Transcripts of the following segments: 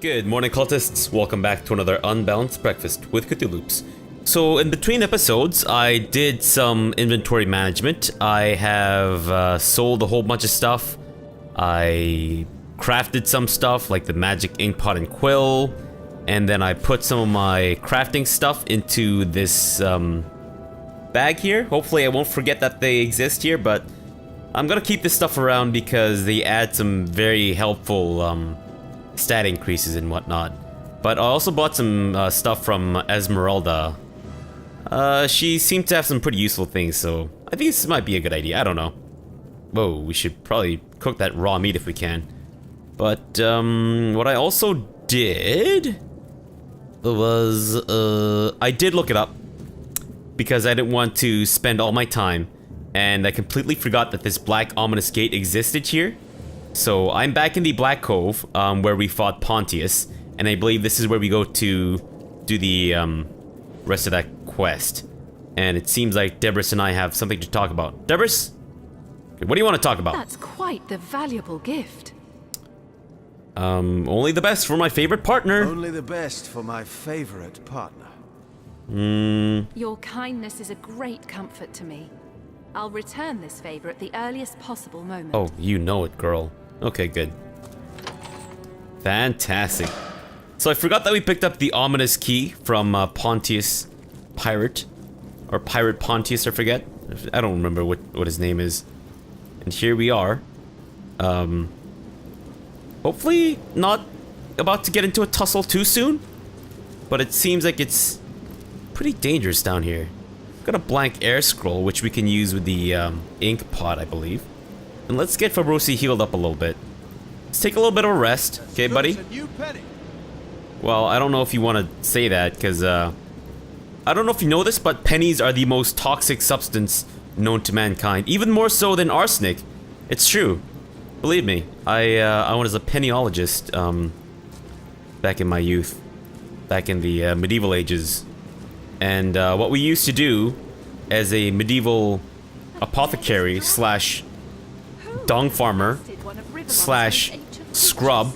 Good morning, cultists. Welcome back to another Unbalanced Breakfast with CthuLoops. So, in between episodes, I did some inventory management. I have sold a whole bunch of stuff. I crafted some stuff, like the magic ink pot and quill. And then I put some of my crafting stuff into this bag here. Hopefully I won't forget that they exist here, but I'm gonna keep this stuff around because they add some very helpful stat increases and whatnot. But I also bought some stuff from Esmeralda. She seemed to have some pretty useful things, so I think this might be a good idea. I don't know. Whoa, we should probably cook that raw meat if we can. But what I also did was I did look it up because I didn't want to spend all my time, and I completely forgot that this black ominous gate existed here. So I'm back in the Black Cove, where we fought Pontius, and I believe this is where we go to do the rest of that quest. And it seems like Debris and I have something to talk about. Debris? What do you want to talk about? That's quite the valuable gift. Only the best for my favorite partner. Only the best for my favorite partner. Your kindness is a great comfort to me. I'll return this favor at the earliest possible moment. Oh, you know it, girl. Okay, good. Fantastic. So I forgot that we picked up the ominous key from Pontius Pirate. Or Pirate Pontius, I forget. I don't remember what his name is. And here we are. Hopefully not about to get into a tussle too soon. But it seems like it's pretty dangerous down here. Got a blank air scroll, which we can use with the ink pot, I believe. And let's get Fabrosi healed up a little bit. Let's take a little bit of a rest, okay, buddy? Well, I don't know if you want to say that, because I don't know if you know this, but pennies are the most toxic substance known to mankind, even more so than arsenic. It's true. Believe me, I was a pennyologist back in my youth, back in the medieval ages. And what we used to do as a medieval apothecary slash dung farmer slash scrub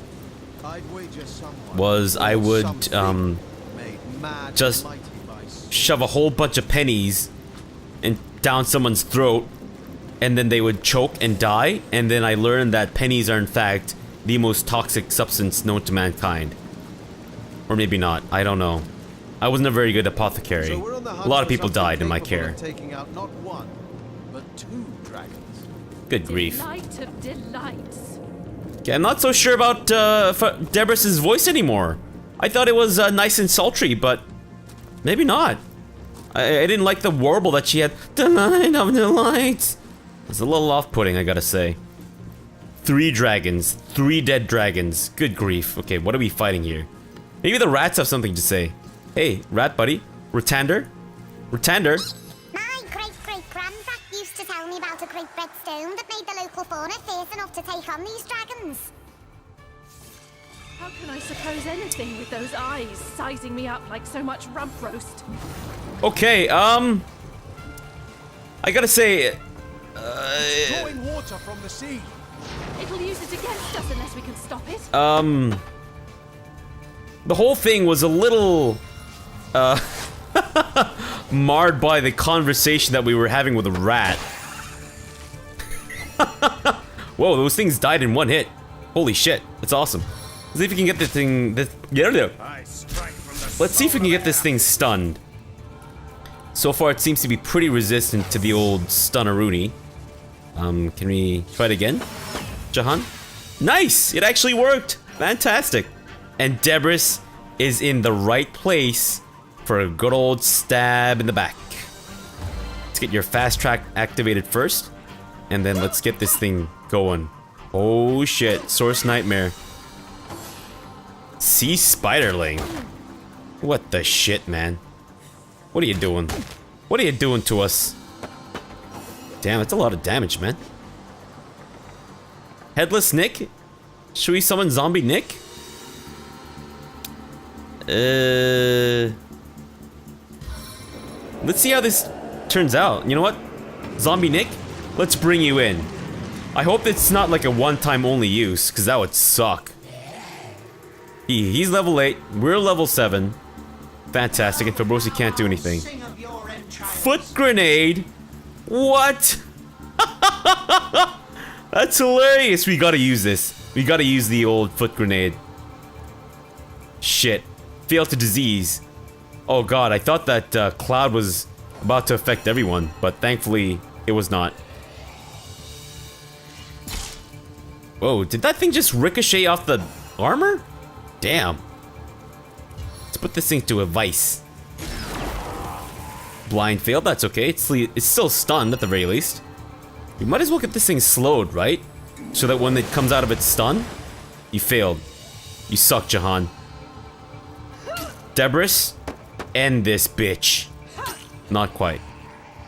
was I would just shove a whole bunch of pennies down someone's throat, and then they would choke and die. And then I learned that pennies are in fact the most toxic substance known to mankind. Or maybe not, I don't know. I wasn't a very good apothecary. A lot of people died in my care. Taking out not one, but two dragons. Good grief. Delight of delights. Okay, I'm not so sure about Debris' voice anymore. I thought it was nice and sultry, but maybe not. I didn't like the warble that she had. Delight of delights. It's a little off-putting, I gotta say. 3 dragons. 3 dead dragons. Good grief. Okay, what are we fighting here? Maybe the rats have something to say. Hey, rat buddy. Ratander? Ratander? My great-great-grandpa used to tell me about a great red stone that made the local fauna fierce enough to take on these dragons. How can I suppose anything with those eyes sizing me up like so much rump roast? Okay, I gotta say... Drawing water from the sea. It'll use it against us unless we can stop it. The whole thing was a little... marred by the conversation that we were having with a rat. Whoa, those things died in one hit. Holy shit, that's awesome. Let's see if we can get this thing... Let's see if we can get this thing stunned. So far, it seems to be pretty resistant to the old stunneroonie. Can we try it again? Jahan? Nice! It actually worked! Fantastic! And Debris is in the right place for a good old stab in the back. Let's get your fast track activated first, and then let's get this thing going. Oh shit, Source Nightmare. Sea Spiderling. What the shit, man? What are you doing? What are you doing to us? Damn, it's a lot of damage, man. Headless Nick? Should we summon Zombie Nick? Let's see how this turns out. You know what? Zombie Nick, let's bring you in. I hope it's not like a one-time only use, because that would suck. He's level 8. We're level 7. Fantastic, and Fabrosi can't do anything. Foot grenade? What? That's hilarious. We gotta use this. We gotta use the old foot grenade. Shit. Failed to disease. Oh god, I thought that cloud was about to affect everyone, but thankfully it was not. Whoa, did that thing just ricochet off the armor? Damn. Let's put this thing to a vice. Blind failed, that's okay. It's still stunned at the very least. We might as well get this thing slowed, right? So that when it comes out of its stun, you failed. You suck, Jahan. Debris, end this bitch. Not quite.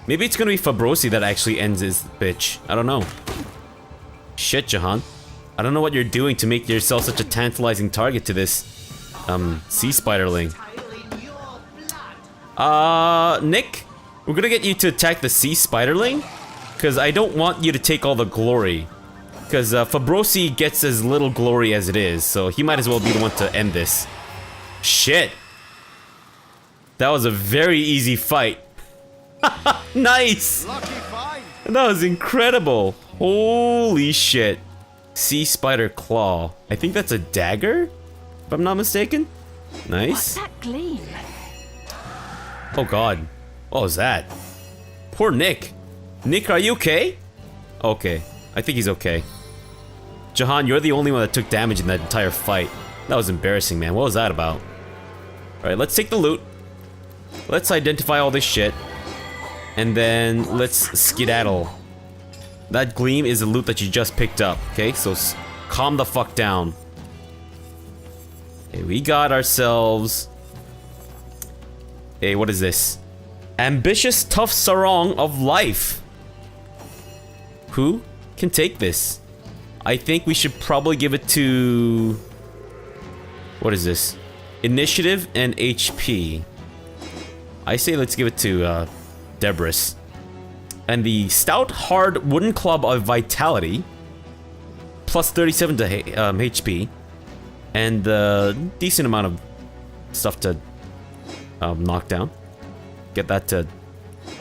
Maybe it's gonna be Fabrosi that actually ends this bitch. I don't know. Shit, Jahan. I don't know what you're doing to make yourself such a tantalizing target to this, sea spiderling. Nick? We're gonna get you to attack the sea spiderling? Because I don't want you to take all the glory. Because Fabrosi gets as little glory as it is, so he might as well be the one to end this. Shit. That was a very easy fight. Nice! Lucky find. That was incredible. Holy shit. Sea spider claw. I think that's a dagger, if I'm not mistaken. Nice. What's that gleam? Oh god. What was that? Poor Nick. Nick, are you okay? Okay. I think he's okay. Jahan, you're the only one that took damage in that entire fight. That was embarrassing, man. What was that about? Alright, let's take the loot. Let's identify all this shit. And then let's skedaddle. That gleam is the loot that you just picked up, okay? So calm the fuck down. Okay, we got ourselves... Hey, what is this? Ambitious tough sarong of life. Who can take this? I think we should probably give it to... What is this? Initiative and HP. I say let's give it to Debris. And the stout hard wooden club of vitality, plus 37 to HP, and a decent amount of stuff to knock down. Get that to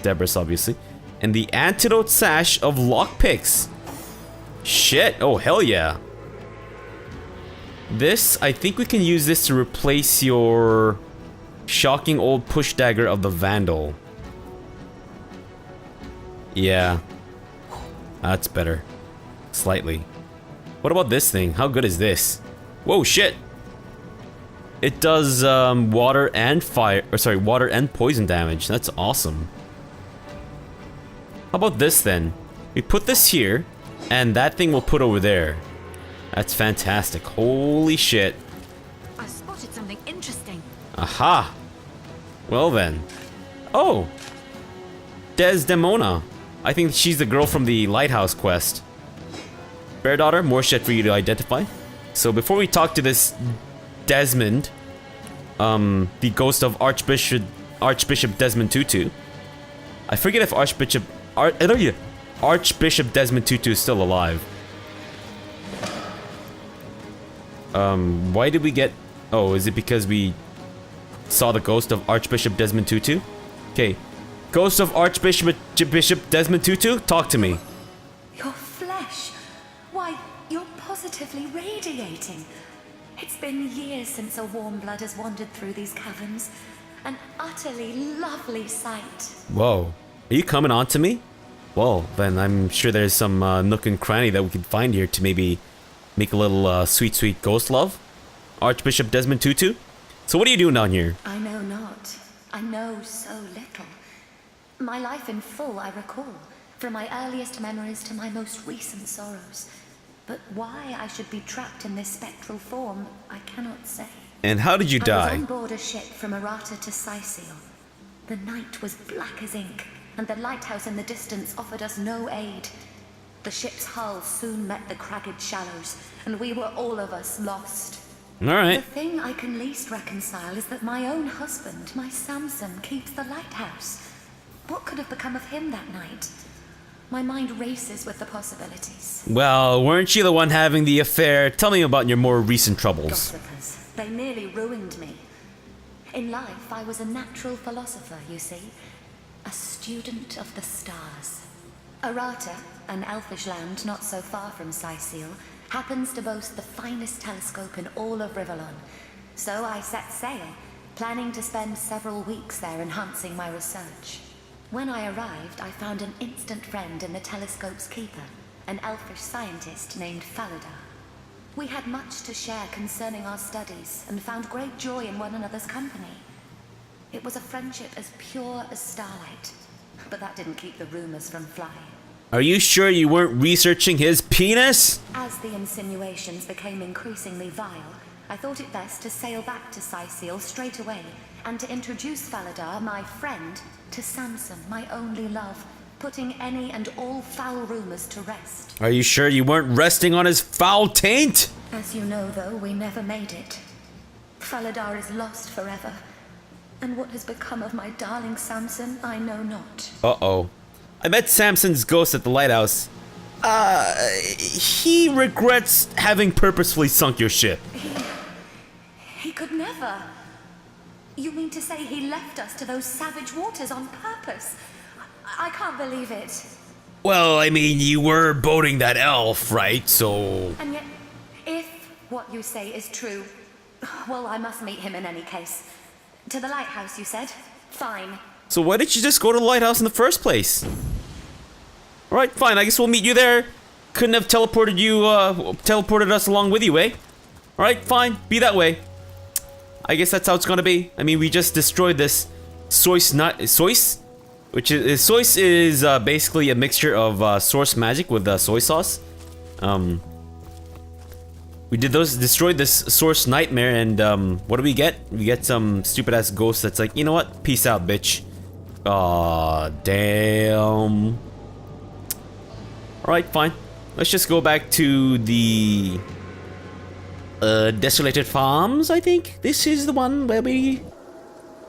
Debris, obviously. And the antidote sash of lockpicks. Shit! Oh hell yeah! This, I think we can use this to replace your shocking old push dagger of the Vandal. Yeah. That's better. Slightly. What about this thing? How good is this? Whoa, shit! It does water and fire, or sorry, water and poison damage. That's awesome. How about this then? We put this here, and that thing we'll put over there. That's fantastic. Holy shit. I spotted something interesting. Aha! Well then. Oh! Desdemona. I think she's the girl from the lighthouse quest. Bear daughter, more shit for you to identify. So before we talk to this Desmond, the ghost of Archbishop Desmond Tutu. I forget if Archbishop Desmond Tutu is still alive. Why did we get... Oh, is it because we saw the ghost of Archbishop Desmond Tutu? Okay. Ghost of Archbishop Desmond Tutu, talk to me. Your flesh. Why, you're positively radiating. It's been years since a warm blood has wandered through these caverns. An utterly lovely sight. Whoa. Are you coming on to me? Well, then I'm sure there's some nook and cranny that we can find here to maybe make a little sweet, sweet ghost love. Archbishop Desmond Tutu? So what are you doing down here? I know not. I know so little. My life in full I recall, from my earliest memories to my most recent sorrows. But why I should be trapped in this spectral form, I cannot say. And how did you I die? was on board a ship from Errata to Sicil. The night was black as ink, and the lighthouse in the distance offered us no aid. The ship's hull soon met the cragged shallows, and we were all of us lost. Alright. The thing I can least reconcile is that my own husband, my Samson, keeps the lighthouse. What could have become of him that night? My mind races with the possibilities. Well, weren't you the one having the affair? Tell me about your more recent troubles. Gossipers. They nearly ruined me. In life, I was a natural philosopher, you see. A student of the stars. Arata, an elfish land not so far from Cyseal, happens to boast the finest telescope in all of Rivellon. So I set sail, planning to spend several weeks there enhancing my research. When I arrived, I found an instant friend in the telescope's keeper, an elfish scientist named Falada. We had much to share concerning our studies and found great joy in one another's company. It was a friendship as pure as starlight, but that didn't keep the rumors from flying. Are you sure you weren't researching his penis? As the insinuations became increasingly vile, I thought it best to sail back to Cyseal straight away and to introduce Faladar, my friend, to Samson, my only love, putting any and all foul rumors to rest. Are you sure you weren't resting on his foul taint? As you know, though, we never made it. Faladar is lost forever, and what has become of my darling Samson, I know not. Uh-oh. I met Samson's ghost at the lighthouse. He regrets having purposefully sunk your ship. He could never. You mean to say he left us to those savage waters on purpose? I can't believe it. Well, I mean, you were boating that elf, right? So... And yet, if what you say is true, well, I must meet him in any case. To the lighthouse, you said? Fine. So why didn't you just go to the lighthouse in the first place? Alright, fine, I guess we'll meet you there. Couldn't have teleported you, teleported us along with you, eh? Alright, fine, be that way. I guess that's how it's gonna be. I mean, we just destroyed this Sois? Which is, Sois is basically a mixture of source magic with soy sauce. We destroyed this source nightmare, and what do we get? We get some stupid ass ghost that's like, you know what? Peace out, bitch. Aw, damn. Alright, fine. Let's just go back to the desolated farms, I think. This is the one where we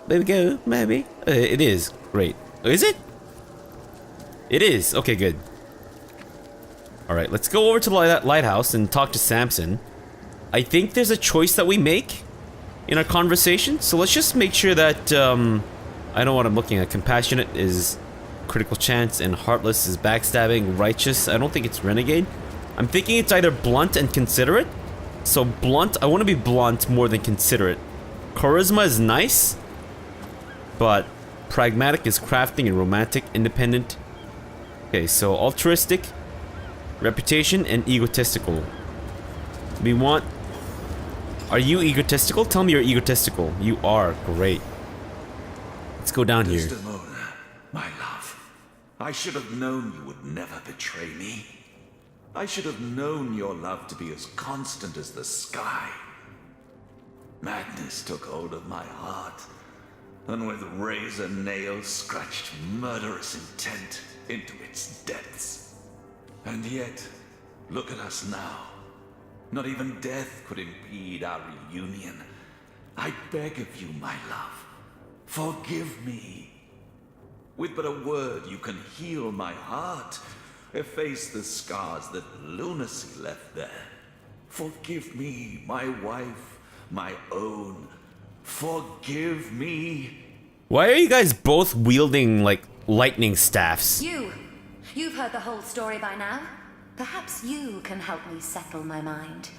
go, maybe. It is. Great. Is it? It is. Okay, good. Alright, let's go over to the lighthouse and talk to Samson. I think there's a choice that we make in our conversation, so let's just make sure that, I know what I'm looking at. Compassionate is critical chance, and heartless is backstabbing. Righteous, I don't think it's renegade. I'm thinking it's either blunt and considerate. So blunt, I want to be blunt more than considerate. Charisma is nice, but pragmatic is crafting, and romantic, independent. Okay, so altruistic, reputation, and egotistical. We want... Are you egotistical? Tell me you're egotistical. You are. Great. Let's go down here. Desdemona, my love. I should have known you would never betray me. I should have known your love to be as constant as the sky. Madness took hold of my heart, and with razor nails scratched murderous intent into its depths. And yet, look at us now. Not even death could impede our reunion. I beg of you, my love, forgive me. With but a word, you can heal my heart, efface the scars that lunacy left there. Forgive me, my wife, my own. Forgive me. Why are you guys both wielding, like, lightning staffs? You've heard the whole story by now. Perhaps you can help me settle my mind.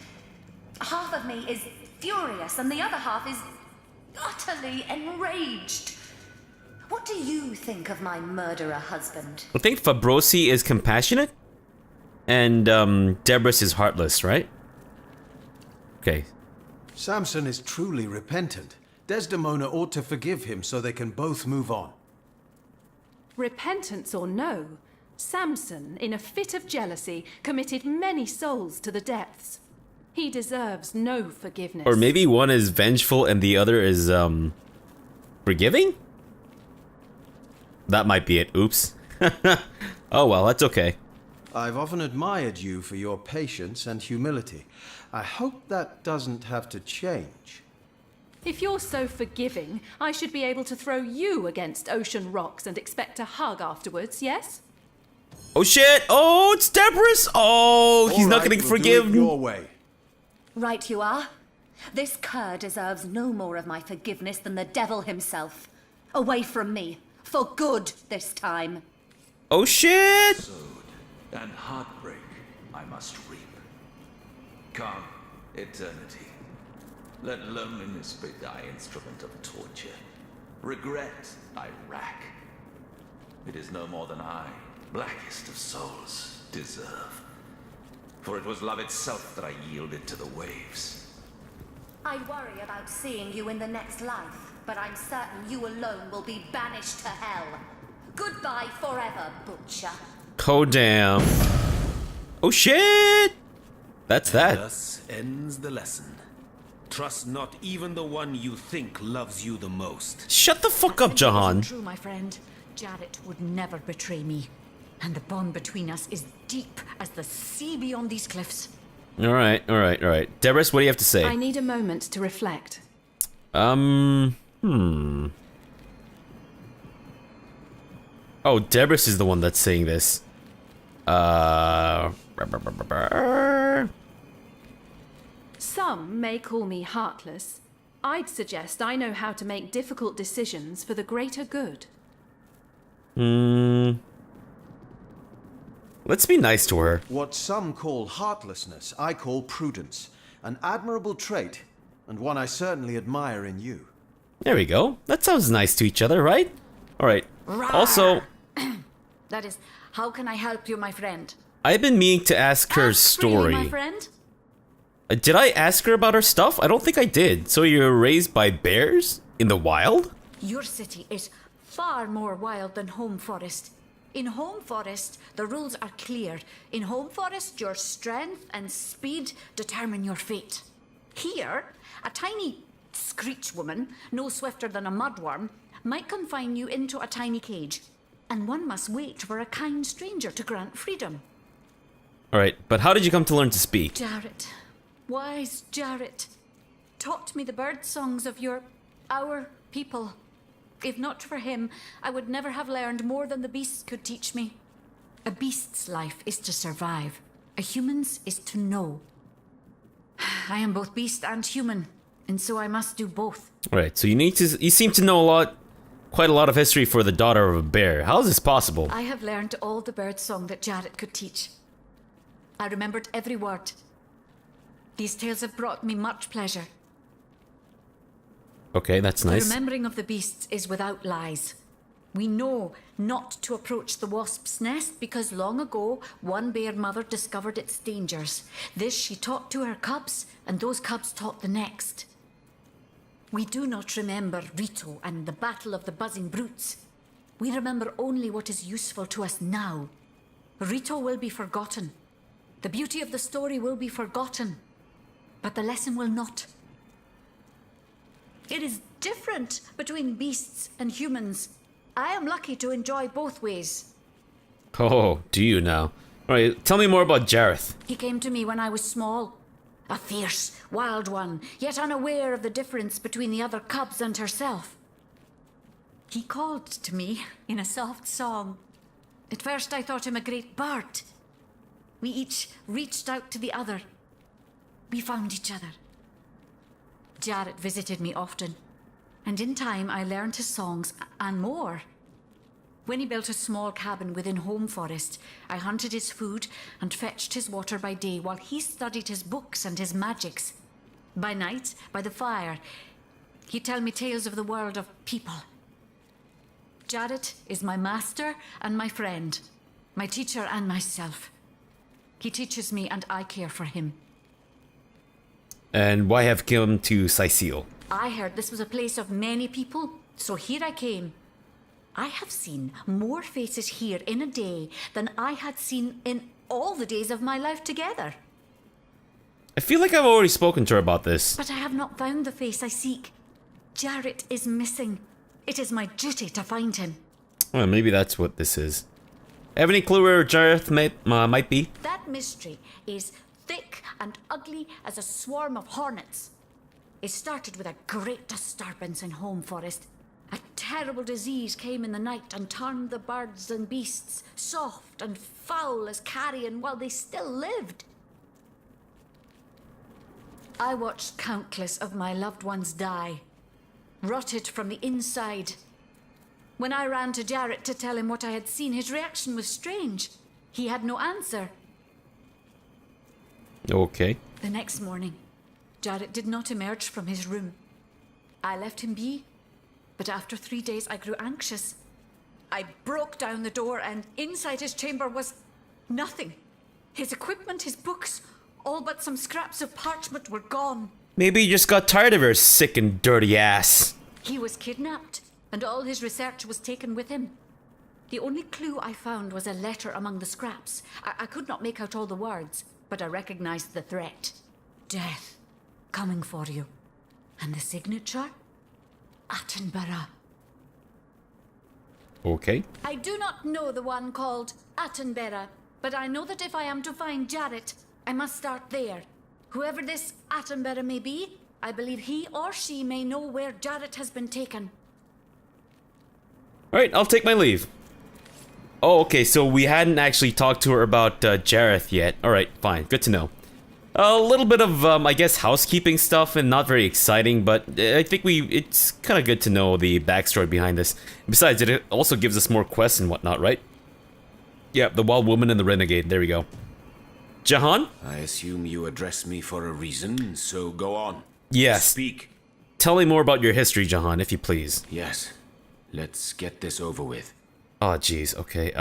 Half of me is furious, and the other half is utterly enraged. What do you think of my murderer husband? I think Fabrosi is compassionate, and Debris is heartless, right? Okay. Samson is truly repentant. Desdemona ought to forgive him so they can both move on. Repentance or no, Samson, in a fit of jealousy, committed many souls to the depths. He deserves no forgiveness. Or maybe one is vengeful and the other is, forgiving? That might be it. Oops. Oh well, that's okay. I've often admired you for your patience and humility. I hope that doesn't have to change. If you're so forgiving, I should be able to throw you against ocean rocks and expect a hug afterwards, yes? Oh shit! Oh, it's Debris! Oh, he's not All right, gonna we'll forgive do it me. your way. Right you are. This cur deserves no more of my forgiveness than the devil himself. Away from me. For good this time. Oh shit! Sowed and heartbreak I must reap. Come, eternity. Let loneliness be thy instrument of torture. Regret I rack. It is no more than I, blackest of souls, deserve. For it was love itself that I yielded to the waves. I worry about seeing you in the next life, but I'm certain you alone will be banished to hell. Goodbye forever, butcher. Oh damn. Oh shit! That's that. Thus ends the lesson. Trust not even the one you think loves you the most. Shut the fuck up, Jahan. True, my friend. Jarrett would never betray me. And the bond between us is deep as the sea beyond these cliffs. Alright. Debris, what do you have to say? I need a moment to reflect. Oh, Debris is the one that's saying this. Some may call me heartless. I'd suggest I know how to make difficult decisions for the greater good. Let's be nice to her. What some call heartlessness, I call prudence. An admirable trait, and one I certainly admire in you. There we go. That sounds nice to each other, right? Alright. Also, That is, how can I help you, my friend? I've been meaning to ask her Ask freely, story. my friend? Did I ask her about her stuff? I don't think I did. So you were raised by bears? In the wild? Your city is far more wild than Home Forest. In Home Forest, the rules are clear. In Home Forest, your strength and speed determine your fate. Here, a tiny screech woman, no swifter than a mudworm, might confine you into a tiny cage. And one must wait for a kind stranger to grant freedom. Alright, but how did you come to learn to speak? Jarrett, wise Jarrett, taught me the bird songs of our people. If not for him, I would never have learned more than the beasts could teach me. A beast's life is to survive. A human's is to know. I am both beast and human, and so I must do both. Alright, so you seem to know quite a lot of history for the daughter of a bear. How is this possible? I have learned all the bird song that Jarrett could teach. I remembered every word. These tales have brought me much pleasure. Okay, that's nice. The remembering of the beasts is without lies. We know not to approach the wasp's nest because long ago one bear mother discovered its dangers. This she taught to her cubs, and those cubs taught the next. We do not remember Rito and the battle of the buzzing brutes. We remember only what is useful to us now. Rito will be forgotten. The beauty of the story will be forgotten. But the lesson will not. It is different between beasts and humans. I am lucky to enjoy both ways. Oh, do you now? Alright, tell me more about Jareth. He came to me when I was small. A fierce, wild one, yet unaware of the difference between the other cubs and herself. He called to me in a soft song. At first I thought him a great bird. We each reached out to the other. We found each other. Jarrett visited me often, and in time I learned his songs and more. When he built a small cabin within Home Forest, I hunted his food and fetched his water by day while he studied his books and his magics. By night, by the fire, he'd tell me tales of the world of people. Jarrett is my master and my friend, my teacher and myself. He teaches me and I care for him. And why have come to Sicile? I heard this was a place of many people, so here I came. I have seen more faces here in a day than I had seen in all the days of my life together. I feel like I've already spoken to her about this. But I have not found the face I seek. Jarrett is missing. It is my duty to find him. Well, maybe that's what this is. Have any clue where Jareth might be? That mystery is thick and ugly as a swarm of hornets. It started with a great disturbance in Home Forest. A terrible disease came in the night and turned the birds and beasts soft and foul as carrion while they still lived. I watched countless of my loved ones die, rotted from the inside. When I ran to Jarrett to tell him what I had seen, his reaction was strange. He had no answer. Okay. The next morning, Jarrett did not emerge from his room. I left him be, but after 3 days I grew anxious. I broke down the door, and inside his chamber was nothing. His equipment, his books, all but some scraps of parchment were gone. Maybe he just got tired of her sick and dirty ass. He was kidnapped, and all his research was taken with him. The only clue I found was a letter among the scraps. I could not make out all the words, but I recognized the threat. Death, coming for you. And the signature? Attenborough. Okay. I do not know the one called Attenborough, but I know that if I am to find Jarrett, I must start there. Whoever this Attenborough may be, I believe he or she may know where Jarrett has been taken. Alright, I'll take my leave. Oh, okay, so we hadn't actually talked to her about Jareth yet. Alright, fine, good to know. A little bit of, I guess, housekeeping stuff, and not very exciting, but I think it's kind of good to know the backstory behind this. Besides, it also gives us more quests and whatnot, right? Yeah, the Wild Woman and the Renegade, there we go. Jahan? I assume you address me for a reason, so go on. Yes. Speak. Tell me more about your history, Jahan, if you please. Yes. Let's get this over with. Oh, jeez, okay,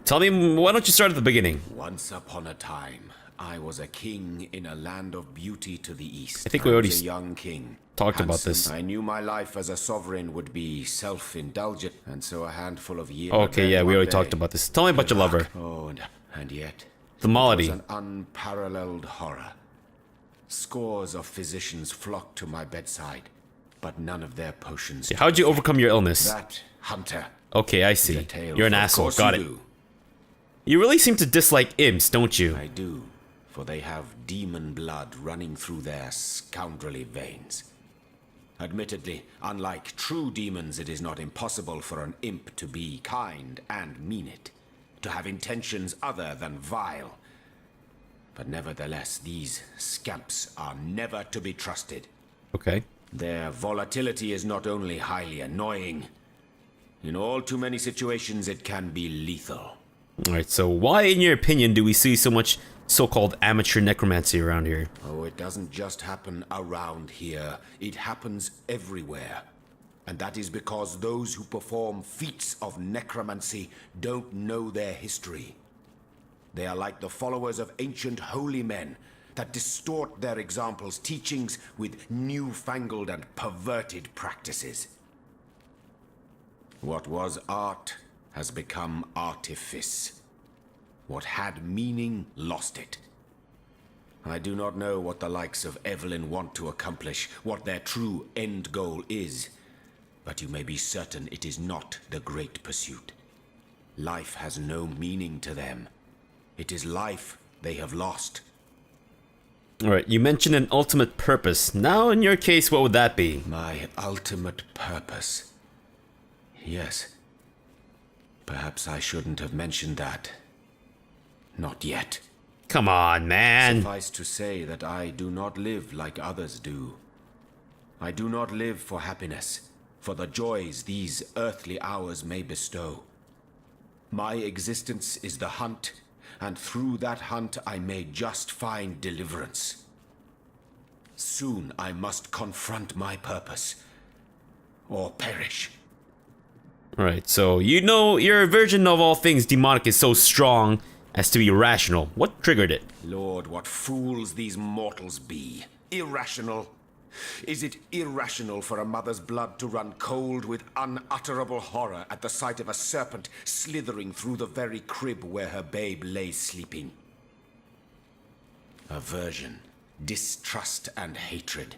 tell me, why don't you start at the beginning? Once upon a time, I was a king in a land of beauty to the east. I think we already was a young king. talked about this. I knew my life as a sovereign would be self-indulgent, and so a handful of years. Okay, yeah, we already talked about this. Tell me about your lover. Oh, and yet, the malady. It was an unparalleled horror. Scores of physicians flocked to my bedside, but none of their potions. Yeah, how'd you overcome your illness? That hunter. Okay, I see. You're an asshole. Got it. You really seem to dislike imps, don't you? I do, for they have demon blood running through their scoundrelly veins. Admittedly, unlike true demons, it is not impossible for an imp to be kind and mean it, to have intentions other than vile. But nevertheless, these scamps are never to be trusted. Okay. Their volatility is not only highly annoying, in all too many situations it can be lethal. Alright, so why, in your opinion, do we see so much so-called amateur necromancy around here? Oh, it doesn't just happen around here. It happens everywhere. And that is because those who perform feats of necromancy don't know their history. They are like the followers of ancient holy men that distort their examples' teachings with newfangled and perverted practices. What was art has become artifice. What had meaning lost it. I do not know what the likes of Evelyn want to accomplish, what their true end goal is, but you may be certain it is not the great pursuit. Life has no meaning to them. It is life they have lost. Alright, you mentioned an ultimate purpose. Now, in your case, what would that be? My ultimate purpose. Yes. Perhaps I shouldn't have mentioned that. Not yet. Come on, man. Suffice to say that I do not live like others do. I do not live for happiness, for the joys these earthly hours may bestow. My existence is the hunt, and through that hunt I may just find deliverance. Soon I must confront my purpose, or perish. Alright, so you know your version of all things demonic is so strong as to be irrational. What triggered it? Lord, what fools these mortals be. Irrational. Is it irrational for a mother's blood to run cold with unutterable horror at the sight of a serpent slithering through the very crib where her babe lay sleeping? Aversion, distrust, and hatred.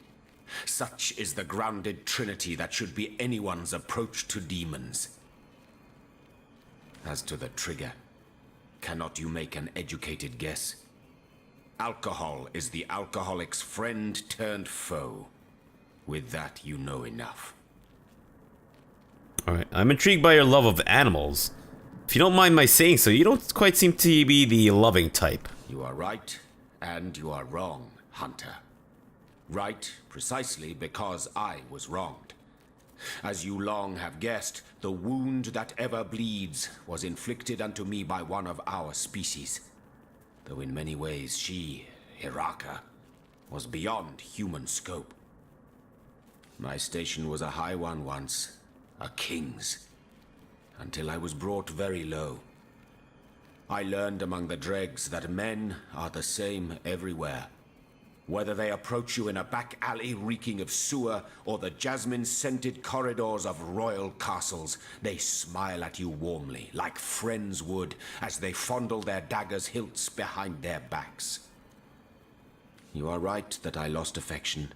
Such is the grounded trinity that should be anyone's approach to demons. As to the trigger, cannot you make an educated guess? Alcohol is the alcoholic's friend turned foe. With that, you know enough. Alright, I'm intrigued by your love of animals. If you don't mind my saying so, you don't quite seem to be the loving type. You are right, And you are wrong, Hunter. Right, precisely because I was wronged. As you long have guessed, the wound that ever bleeds was inflicted unto me by one of our species. Though in many ways she, Hiraka, was beyond human scope. My station was a high one once, a king's, until I was brought very low. I learned among the dregs that men are the same everywhere. Whether they approach you in a back alley reeking of sewer or the jasmine-scented corridors of royal castles, they smile at you warmly, like friends would, as they fondle their daggers' hilts behind their backs. You are right that I lost affection,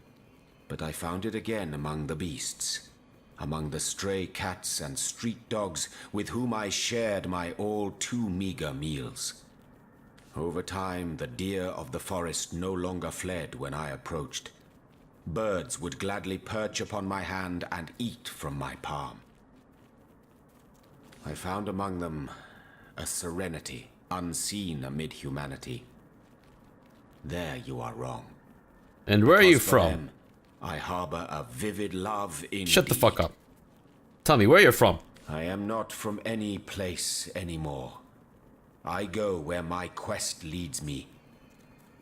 but I found it again among the beasts, among the stray cats and street dogs with whom I shared my all too meager meals. Over time, the deer of the forest no longer fled when I approached. Birds would gladly perch upon my hand and eat from my palm. I found among them a serenity unseen amid humanity. There you are wrong. And where are you As for from? them, I harbor a vivid love in. Shut the fuck up. Tell me where you're from. I am not from any place anymore. I go where my quest leads me.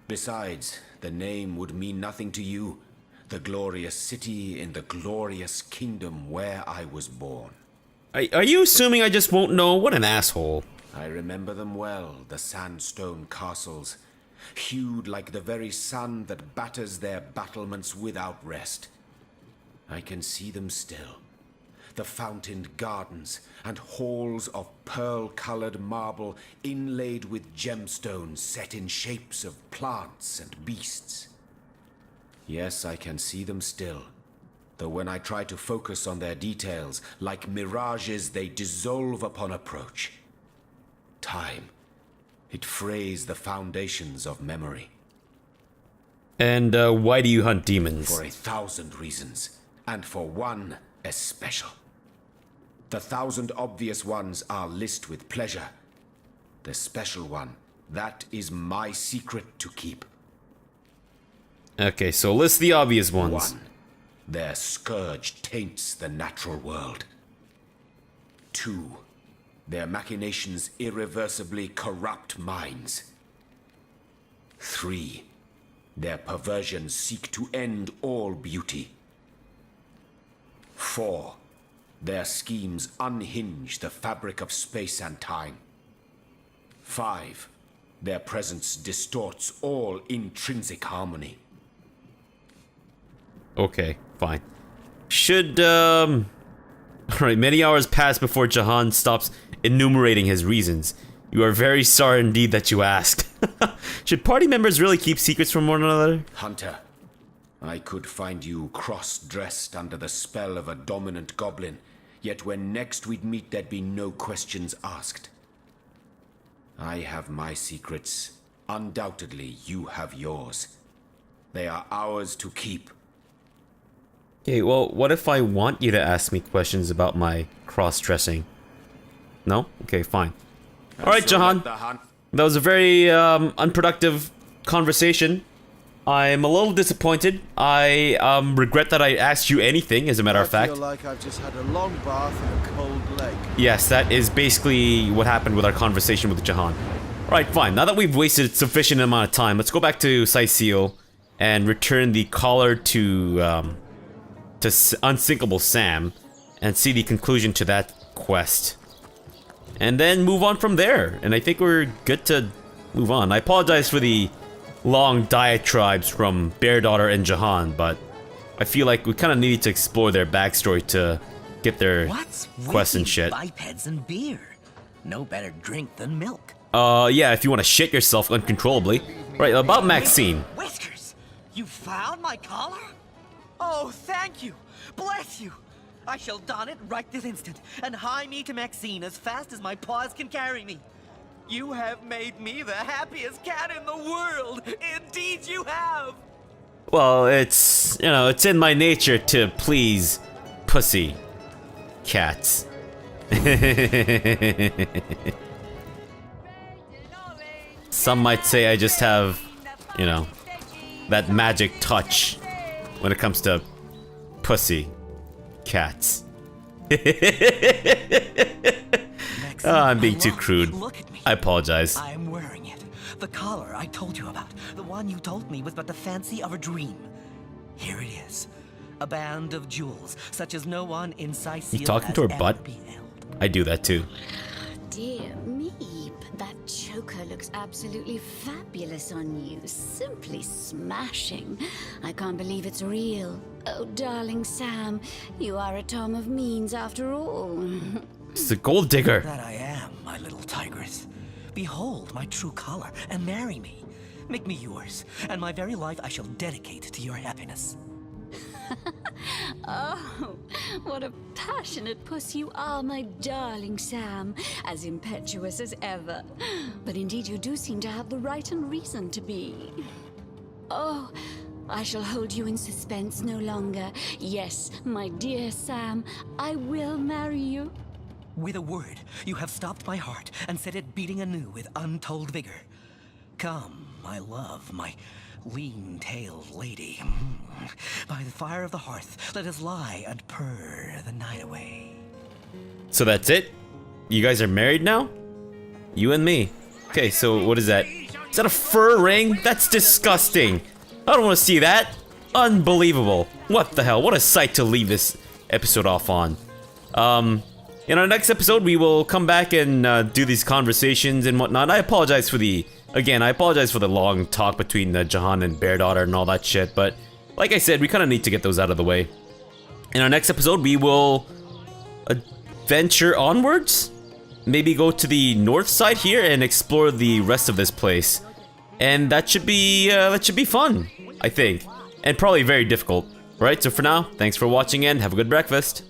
Besides, the name would mean nothing to you. The glorious city in the glorious kingdom where I was born. Are you assuming I just won't know? What an asshole. I remember them well, the sandstone castles, hued like the very sun that batters their battlements without rest. I can see them still. The fountained gardens and halls of pearl-colored marble inlaid with gemstones set in shapes of plants and beasts. Yes, I can see them still, though when I try to focus on their details, like mirages they dissolve upon approach. Time, it frays the foundations of memory. And why do you hunt demons? For 1,000 reasons, and for one especial. The 1,000 obvious ones are list with pleasure. The special one, that is my secret to keep. Okay, so list the obvious ones. 1. Their scourge taints the natural world. 2. Their machinations irreversibly corrupt minds. 3. Their perversions seek to end all beauty. 4. Their schemes unhinge the fabric of space and time. 5. Their presence distorts all intrinsic harmony. Okay, fine. Should, Alright, many hours pass before Jahan stops enumerating his reasons. You are very sorry indeed that you asked. Should party members really keep secrets from one another? Hunter, I could find you cross-dressed under the spell of a dominant goblin, yet when next we'd meet there'd be no questions asked. I have my secrets. Undoubtedly, you have yours. They are ours to keep. Okay, well, what if I want you to ask me questions about my cross-dressing? No? Okay, fine. Alright, Jahan. That was a very unproductive conversation. I'm a little disappointed. I regret that I asked you anything, as a matter of fact. I feel like I've just had a long bath in a cold lake. Yes, that is basically what happened with our conversation with Jahan. Alright, fine. Now that we've wasted sufficient amount of time, let's go back to Cyseal and return the collar to Unsinkable Sam and see the conclusion to that quest. And then move on from there. And I think we're good to move on. I apologize for the long diatribes from Bear Daughter and Jahan, but I feel like we kind of needed to explore their backstory to get their quests and shit. Bipeds and beer? No better drink than milk. Yeah, if you want to shit yourself uncontrollably. Right, about Maxine. Whiskers! You found my collar? Oh, thank you! Bless you! I shall don it right this instant, and hie me to Maxine as fast as my paws can carry me. You have made me the happiest cat in the world! Indeed you have! Well, it's, you know, it's in my nature to please pussy cats. Some might say I just have you know, that magic touch when it comes to pussy cats. I'm being too crude. I apologize. I'm wearing it. The collar I told you about. The one you told me was but the fancy of a dream. Here it is. A band of jewels, such as no one in Sicily You talking to her butt? I do that too. Dear me, but that choker looks absolutely fabulous on you. Simply smashing. I can't believe it's real. Oh, darling Sam, you are a Tom of Means after all. It's a gold digger. That I am, my little tigress. Behold my true color and marry me. Make me yours, and my very life I shall dedicate to your happiness. Oh, what a passionate puss you are, my darling Sam. As impetuous as ever. But indeed you do seem to have the right and reason to be. Oh, I shall hold you in suspense no longer. Yes, my dear Sam, I will marry you. With a word, you have stopped my heart and set it beating anew with untold vigor. Come, my love, my lean-tailed lady. By the fire of the hearth, let us lie and purr the night away. So that's it? You guys are married now? You and me. Okay, so what is that? Is that a fur ring? That's disgusting. I don't want to see that. Unbelievable. What the hell? What a sight to leave this episode off on. In our next episode, we will come back and do these conversations and whatnot. I apologize for the... Again, I apologize for the long talk between Jahan and Bear Daughter and all that shit, but like I said, we kind of need to get those out of the way. In our next episode, we will adventure onwards? Maybe go to the north side here and explore the rest of this place. And that should be fun, I think. And probably very difficult. Alright, so for now, thanks for watching and have a good breakfast.